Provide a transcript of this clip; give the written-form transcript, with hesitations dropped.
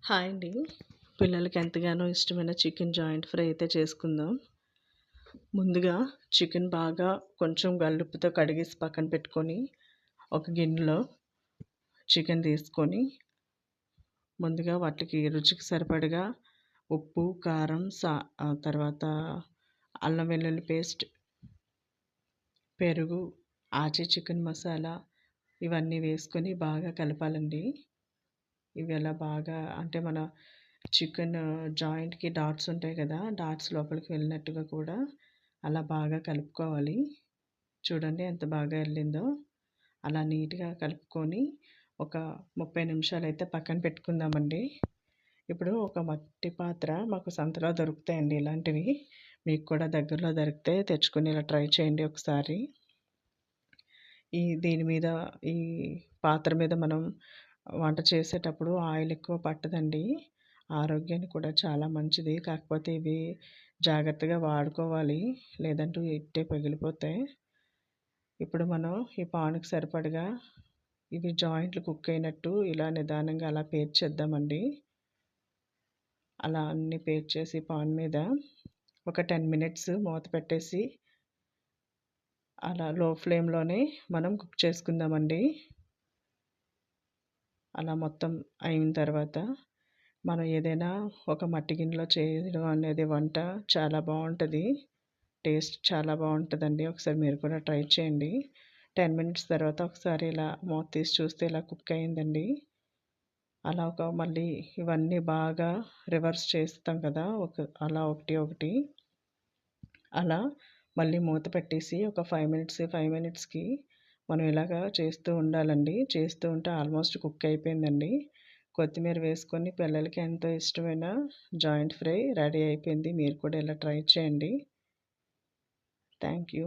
Hi అండి. పిల్లలకి ఎంతగానో ఇష్టమైన చికెన్ జాయింట్ ఫ్రై అయితే చేసుకుందాం. ముందుగా చికెన్ బాగా కొంచెం గల్లుప్పుతో కడిగేసి పక్కన పెట్టుకొని, ఒక గిన్నెలో చికెన్ తీసుకొని, ముందుగా వాటికి రుచికి సరిపడగా ఉప్పు, కారం, తర్వాత అల్లం వెల్లుల్లి పేస్ట్, పెరుగు, ఆచి చికెన్ మసాలా ఇవన్నీ వేసుకొని బాగా కలపాలండి. ఇవి అలా బాగా అంటే మన చికెన్ జాయింట్‌కి డాట్స్ ఉంటాయి కదా! డాట్స్ లోపలికి వెళ్ళినట్టుగా కూడా అలా బాగా కలుపుకోవాలి. చూడండి ఎంత బాగా ఎళ్ళిందో. అలా నీట్‌గా కలుపుకొని ఒక 30 నిమిషాలైతే పక్కన పెట్టుకుందామండి. ఇప్పుడు ఒక మట్టి పాత్ర మాకు సంతలో దొరుకుతాయండి ఇలాంటివి. మీకు కూడా దగ్గరలో దొరికితే తెచ్చుకొని ఇలా ట్రై చేయండి ఒకసారి. దీని మీద ఈ పాత్ర మీద మనం వంట చేసేటప్పుడు ఆయిల్ ఎక్కువ పట్టదండి. ఆరోగ్యానికి కూడా చాలా మంచిది. కాకపోతే ఇవి జాగ్రత్తగా వాడుకోవాలి. లేదంటే ఇట్టే పగిలిపోతాయి. ఇప్పుడు మనం ఈ పానుకు సరిపడగా ఇవి జాయింట్లు కుక్ అయినట్టు ఇలా నిదానంగా అలా పేర్చేద్దామండి. అలా అన్నీ పేర్చేసి పాన్ మీద ఒక 10 మినిట్స్ మూత పెట్టేసి అలా లో ఫ్లేమ్‌లోనే మనం కుక్ చేసుకుందామండి. అలా మొత్తం అయిన తర్వాత మనం ఏదైనా ఒక మట్టి గిన్నెలో చేయడం అనేది వంట చాలా బావుంటది. టేస్ట్ చాలా బావుంటదండి. ఒకసారి మీరు కూడా ట్రై చేయండి. 10 మినిట్స్ తర్వాత ఒకసారి ఇలా మూత తీసి చూస్తే ఇలా కుక్ అయిందండి. అలా మళ్ళీ ఇవన్నీ బాగా రివర్స్ చేస్తాం కదా! అలా ఒకటి ఒకటి అలా మళ్ళీ మూత పెట్టేసి ఒక 5 మినిట్స్‌కి మనం ఇలాగా చేస్తూ ఉండాలండి. చేస్తూ ఉంటే ఆల్మోస్ట్ కుక్ అయిపోయిందండి. కొత్తిమీర వేసుకొని పిల్లలకి ఎంతో ఇష్టమైన జాయింట్ ఫ్రై రెడీ అయిపోయింది. మీరు కూడా ఇలా ట్రై చేయండి. Thank you.